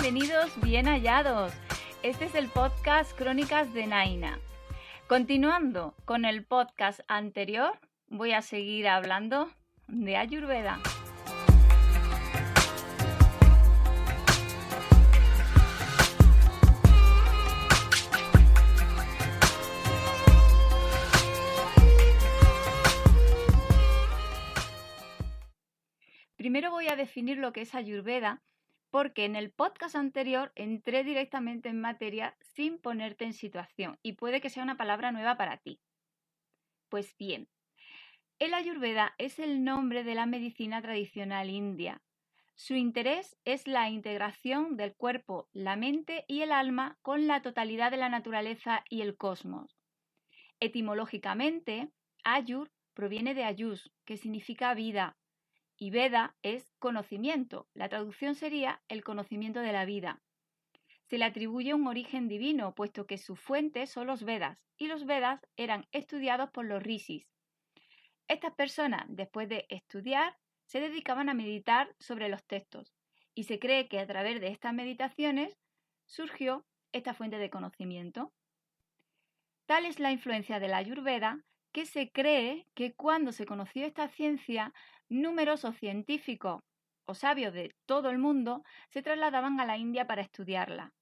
bienvenidos, bien hallados. Este es el podcast Crónicas de Naina. Continuando con el podcast anterior, voy a seguir hablando de Ayurveda. Primero voy a definir lo que es Ayurveda, porque en el podcast anterior entré directamente en materia sin ponerte en situación y puede que sea una palabra nueva para ti. Pues bien, el Ayurveda es el nombre de la medicina tradicional india. Su interés es la integración del cuerpo, la mente y el alma con la totalidad de la naturaleza y el cosmos. Etimológicamente, Ayur proviene de Ayush, que significa vida, y Veda es conocimiento. La traducción sería el conocimiento de la vida. Se le atribuye un origen divino, puesto que su fuente son los Vedas, y los Vedas eran estudiados por los rishis. Estas personas, después de estudiar, se dedicaban a meditar sobre los textos, y se cree que a través de estas meditaciones surgió esta fuente de conocimiento. Tal es la influencia de la Ayurveda que se cree que cuando se conoció esta ciencia, numerosos científicos o sabios de todo el mundo se trasladaban a la India para estudiarla.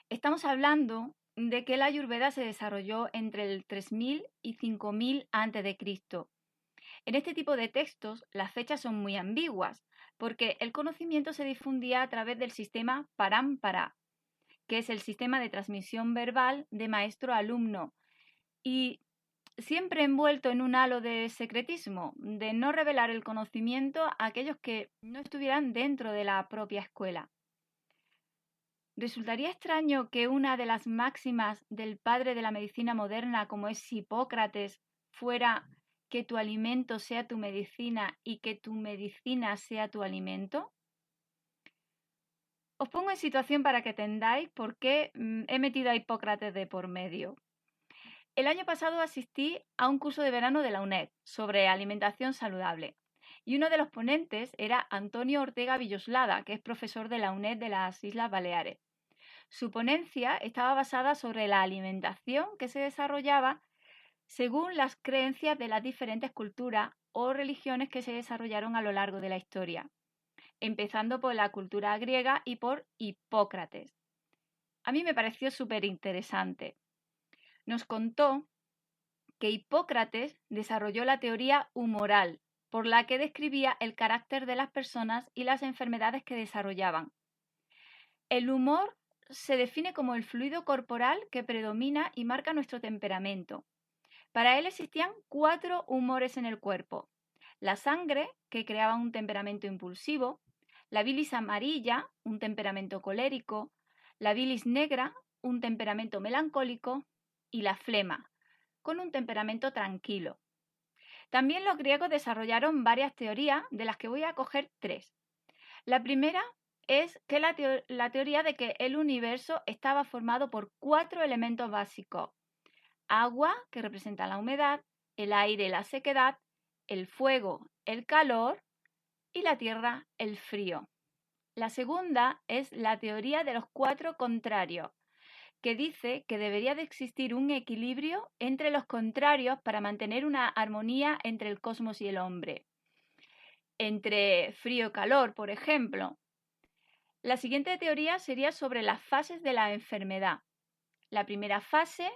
Estamos hablando de que la Ayurveda se desarrolló entre el 3000 y 5000 a.C. En este tipo de textos las fechas son muy ambiguas, porque el conocimiento se difundía a través del sistema Parampara, que es el sistema de transmisión verbal de maestro a alumno, y siempre envuelto en un halo de secretismo, de no revelar el conocimiento a aquellos que no estuvieran dentro de la propia escuela. Resultaría extraño que una de las máximas del padre de la medicina moderna, como es Hipócrates, fuera que tu alimento sea tu medicina y que tu medicina sea tu alimento. Os pongo en situación para que entendáis por qué he metido a Hipócrates de por medio. El año pasado asistí a un curso de verano de la UNED sobre alimentación saludable y uno de los ponentes era Antonio Ortega Villoslada, que es profesor de la UNED de las Islas Baleares. Su ponencia estaba basada sobre la alimentación que se desarrollaba según las creencias de las diferentes culturas o religiones que se desarrollaron a lo largo de la historia, empezando por la cultura griega y por Hipócrates. A mí me pareció súper interesante. Nos contó que Hipócrates desarrolló la teoría humoral, por la que describía el carácter de las personas y las enfermedades que desarrollaban. El humor se define como el fluido corporal que predomina y marca nuestro temperamento. Para él existían 4 humores en el cuerpo: la sangre, que creaba un temperamento impulsivo; la bilis amarilla, un temperamento colérico; la bilis negra, un temperamento melancólico; y la flema, con un temperamento tranquilo. También los griegos desarrollaron varias teorías, de las que voy a coger 3. La primera es que la teoría de que el universo estaba formado por 4 elementos básicos: agua, que representa la humedad; el aire, la sequedad; el fuego, el calor; y la tierra, el frío. La segunda es la teoría de los 4 contrarios, que dice que debería de existir un equilibrio entre los contrarios para mantener una armonía entre el cosmos y el hombre. Entre frío y calor, por ejemplo. La siguiente teoría sería sobre las fases de la enfermedad. La primera fase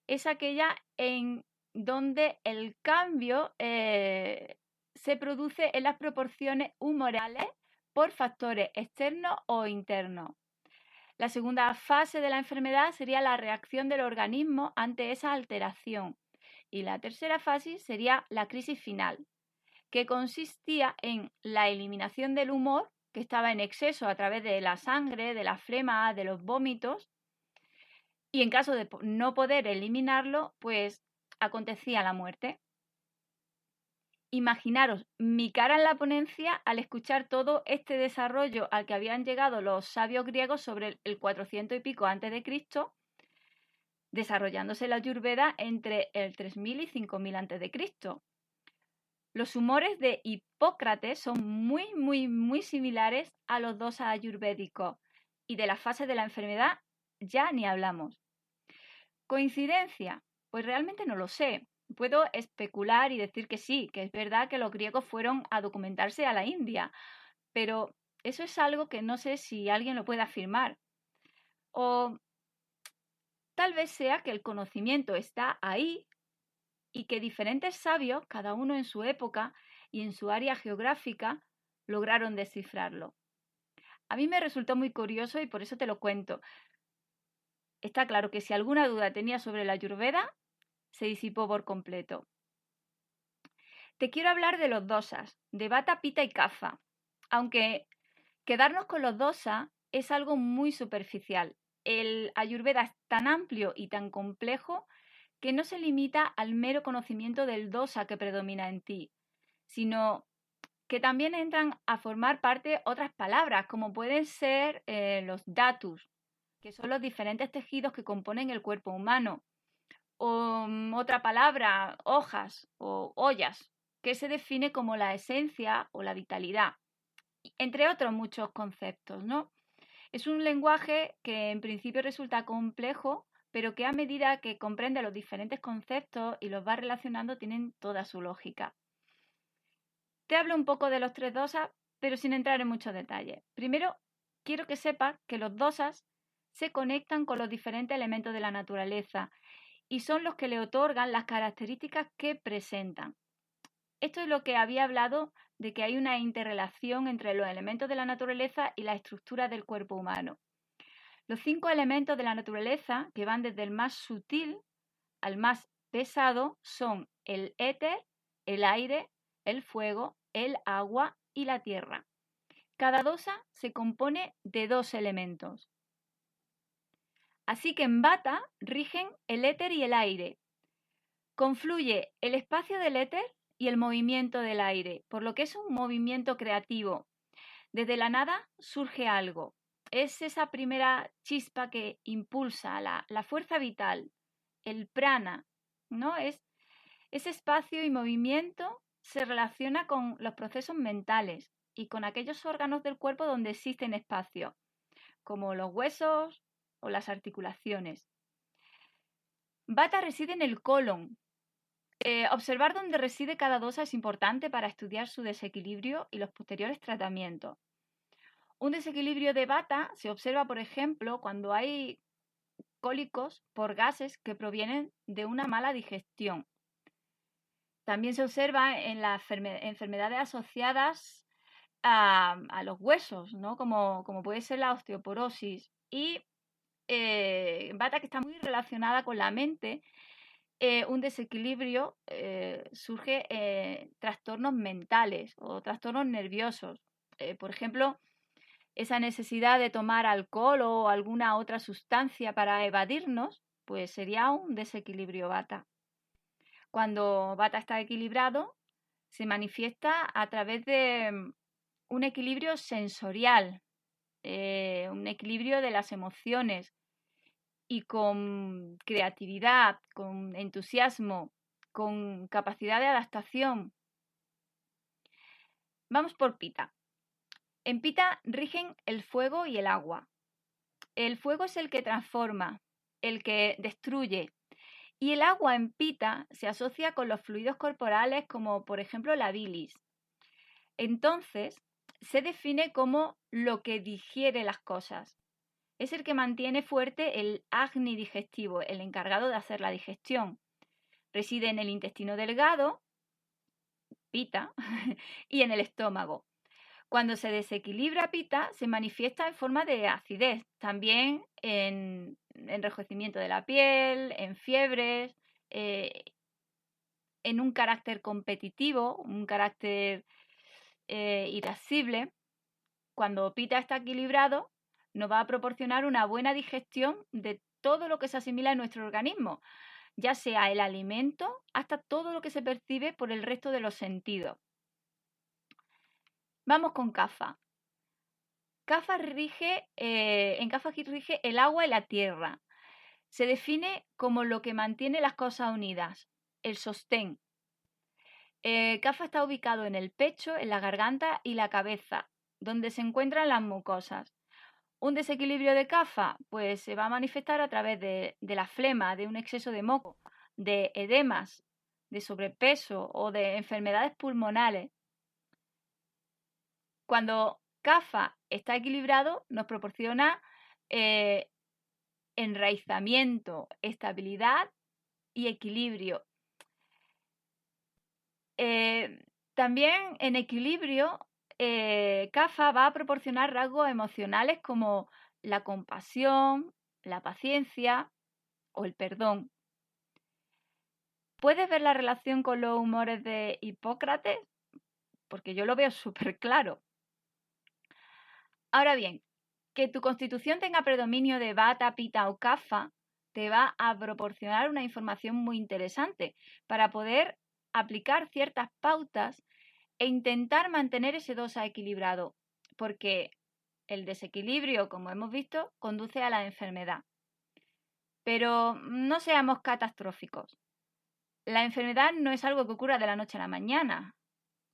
es aquella en donde el cambio se produce en las proporciones humorales por factores externos o internos. La segunda fase de la enfermedad sería la reacción del organismo ante esa alteración. Y la tercera fase sería la crisis final, que consistía en la eliminación del humor, que estaba en exceso a través de la sangre, de la flema, de los vómitos, y en caso de no poder eliminarlo, pues acontecía la muerte. Imaginaros mi cara en la ponencia al escuchar todo este desarrollo al que habían llegado los sabios griegos sobre el 400 y pico antes de Cristo, desarrollándose la Ayurveda entre el 3000 y 5000 antes de Cristo. Los humores de Hipócrates son muy similares a los dosas ayurvédicos y de las fases de la enfermedad ya ni hablamos. ¿Coincidencia? Pues realmente no lo sé. Puedo especular y decir que sí, que es verdad que los griegos fueron a documentarse a la India, pero eso es algo que no sé si alguien lo puede afirmar. O tal vez sea que el conocimiento está ahí y que diferentes sabios, cada uno en su época y en su área geográfica, lograron descifrarlo. A mí me resultó muy curioso y por eso te lo cuento. Está claro que si alguna duda tenía sobre la Ayurveda, se disipó por completo. Te quiero hablar de los dosas, de Vata, Pitta y Kapha, aunque quedarnos con los dosas es algo muy superficial. El Ayurveda es tan amplio y tan complejo que no se limita al mero conocimiento del dosa que predomina en ti, sino que también entran a formar parte otras palabras, como pueden ser los datus, que son los diferentes tejidos que componen el cuerpo humano, o otra palabra, hojas o ollas, que se define como la esencia o la vitalidad, entre otros muchos conceptos, ¿no? Es un lenguaje que en principio resulta complejo, pero que a medida que comprende los diferentes conceptos y los va relacionando tienen toda su lógica. Te hablo un poco de los tres dosas, pero sin entrar en muchos detalles. Primero, quiero que sepas que los dosas se conectan con los diferentes elementos de la naturaleza y son los que le otorgan las características que presentan. Esto es lo que había hablado de que hay una interrelación entre los elementos de la naturaleza y la estructura del cuerpo humano. Los 5 elementos de la naturaleza, que van desde el más sutil al más pesado, son el éter, el aire, el fuego, el agua y la tierra. Cada dosa se compone de 2 elementos. Así que en Vata rigen el éter y el aire. Confluye el espacio del éter y el movimiento del aire, por lo que es un movimiento creativo. Desde la nada surge algo. Es esa primera chispa que impulsa la fuerza vital, el prana, ¿no? Ese espacio y movimiento se relaciona con los procesos mentales y con aquellos órganos del cuerpo donde existen espacios, como los huesos o las articulaciones. Vata reside en el colon. Observar dónde reside cada dosa es importante para estudiar su desequilibrio y los posteriores tratamientos. Un desequilibrio de Vata se observa, por ejemplo, cuando hay cólicos por gases que provienen de una mala digestión. También se observa en las enfermedades asociadas a los huesos, ¿no? Como puede ser la osteoporosis. Y Vata, que está muy relacionada con la mente, un desequilibrio surge trastornos mentales o trastornos nerviosos. Por ejemplo, esa necesidad de tomar alcohol o alguna otra sustancia para evadirnos, pues sería un desequilibrio Vata. Cuando Vata está equilibrado, se manifiesta a través de un equilibrio sensorial, un equilibrio de las emociones y con creatividad, con entusiasmo, con capacidad de adaptación. Vamos por Pita. En Pita rigen el fuego y el agua. El fuego es el que transforma, el que destruye. Y el agua en Pita se asocia con los fluidos corporales como por ejemplo la bilis. Entonces, se define como lo que digiere las cosas. Es el que mantiene fuerte el agni digestivo, el encargado de hacer la digestión. Reside en el intestino delgado, Pita, y en el estómago. Cuando se desequilibra Pita, se manifiesta en forma de acidez, también en enrojecimiento de la piel, en fiebres, en un carácter competitivo, un carácter irascible. Cuando Pita está equilibrado, nos va a proporcionar una buena digestión de todo lo que se asimila en nuestro organismo, ya sea el alimento hasta todo lo que se percibe por el resto de los sentidos. Vamos con Kapha. En Kapha rige el agua y la tierra. Se define como lo que mantiene las cosas unidas, el sostén. Kapha está ubicado en el pecho, en la garganta y la cabeza, donde se encuentran las mucosas. Un desequilibrio de Kapha pues, se va a manifestar a través de la flema, de un exceso de moco, de edemas, de sobrepeso o de enfermedades pulmonares. Cuando Kapha está equilibrado, nos proporciona enraizamiento, estabilidad y equilibrio. También en equilibrio, Kapha va a proporcionar rasgos emocionales como la compasión, la paciencia o el perdón. ¿Puedes ver la relación con los humores de Hipócrates? Porque yo lo veo súper claro. Ahora bien, que tu constitución tenga predominio de Vata, Pitta o Kapha te va a proporcionar una información muy interesante para poder aplicar ciertas pautas e intentar mantener ese dosa equilibrado, porque el desequilibrio, como hemos visto, conduce a la enfermedad. Pero no seamos catastróficos. La enfermedad no es algo que ocurra de la noche a la mañana.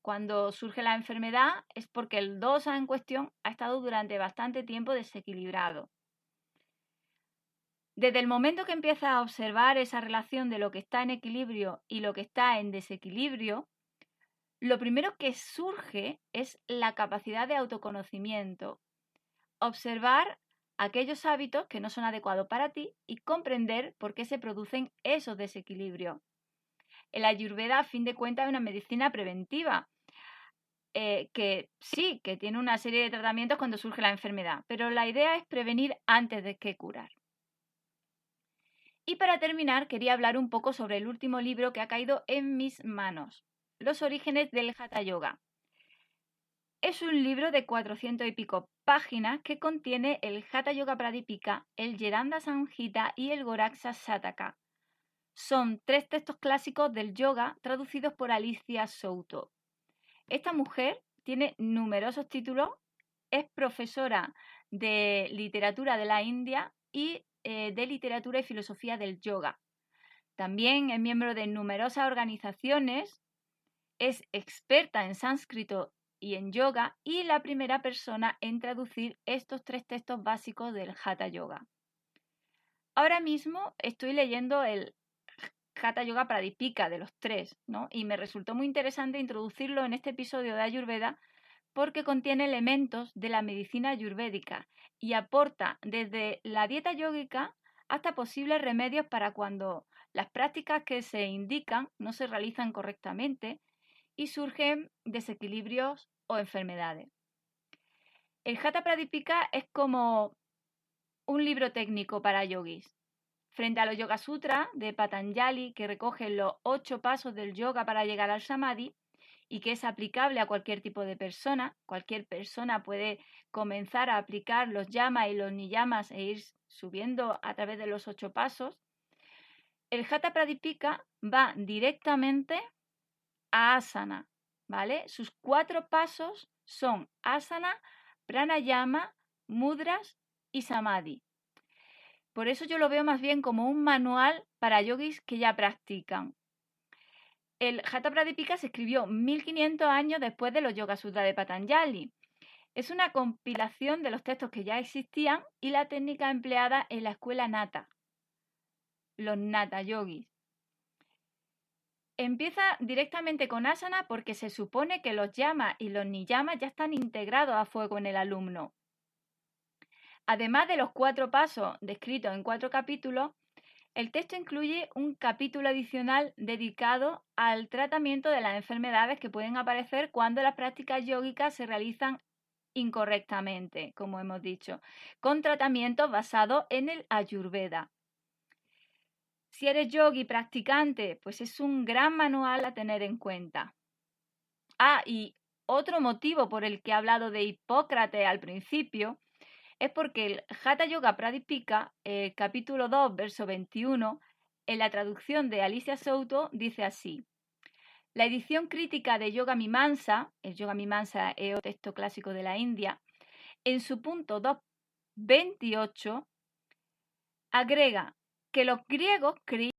Cuando surge la enfermedad es porque el dosa en cuestión ha estado durante bastante tiempo desequilibrado. Desde el momento que empiezas a observar esa relación de lo que está en equilibrio y lo que está en desequilibrio, lo primero que surge es la capacidad de autoconocimiento. Observar aquellos hábitos que no son adecuados para ti y comprender por qué se producen esos desequilibrios. El Ayurveda, a fin de cuentas, es una medicina preventiva, que sí, que tiene una serie de tratamientos cuando surge la enfermedad, pero la idea es prevenir antes de que curar. Y para terminar, quería hablar un poco sobre el último libro que ha caído en mis manos, Los orígenes del Hatha Yoga. Es un libro de 400 y pico páginas que contiene el Hatha Yoga Pradipika, el Yeranda Samhita y el Goraksha Sataka. Son 3 textos clásicos del yoga traducidos por Alicia Souto. Esta mujer tiene numerosos títulos, es profesora de literatura de la India y de literatura y filosofía del yoga. También es miembro de numerosas organizaciones, es experta en sánscrito y en yoga y la primera persona en traducir estos 3 textos básicos del Hatha Yoga. Ahora mismo estoy leyendo el Hatha Yoga Pradipika de los 3, ¿no? Y me resultó muy interesante introducirlo en este episodio de Ayurveda porque contiene elementos de la medicina ayurvédica y aporta desde la dieta yógica hasta posibles remedios para cuando las prácticas que se indican no se realizan correctamente y surgen desequilibrios o enfermedades. El Hatha Pradipika es como un libro técnico para yogis. Frente a los Yoga Sutras de Patanjali, que recogen los 8 pasos del yoga para llegar al Samadhi y que es aplicable a cualquier tipo de persona, cualquier persona puede comenzar a aplicar los yamas y los niyamas e ir subiendo a través de los 8 pasos. El Hatha Pradipika va directamente a asana, ¿vale? Sus 4 pasos son asana, pranayama, mudras y samadhi. Por eso yo lo veo más bien como un manual para yogis que ya practican. El Hatha Pradipika se escribió 1500 años después de los Yoga Sutras de Patanjali. Es una compilación de los textos que ya existían y la técnica empleada en la escuela Nata, los Nata Yogis. Empieza directamente con asana porque se supone que los yamas y los niyamas ya están integrados a fuego en el alumno. Además de los 4 pasos descritos en 4 capítulos, el texto incluye un capítulo adicional dedicado al tratamiento de las enfermedades que pueden aparecer cuando las prácticas yógicas se realizan incorrectamente, como hemos dicho, con tratamientos basados en el Ayurveda. Si eres yogi practicante, pues es un gran manual a tener en cuenta. Y otro motivo por el que he hablado de Hipócrates al principio es porque el Hatha Yoga Pradipika, capítulo 2, verso 21, en la traducción de Alicia Souto, dice así: la edición crítica de Yoga Mimamsa, el Yoga Mimamsa es un texto clásico de la India, en su punto 2.28, agrega que los griegos creían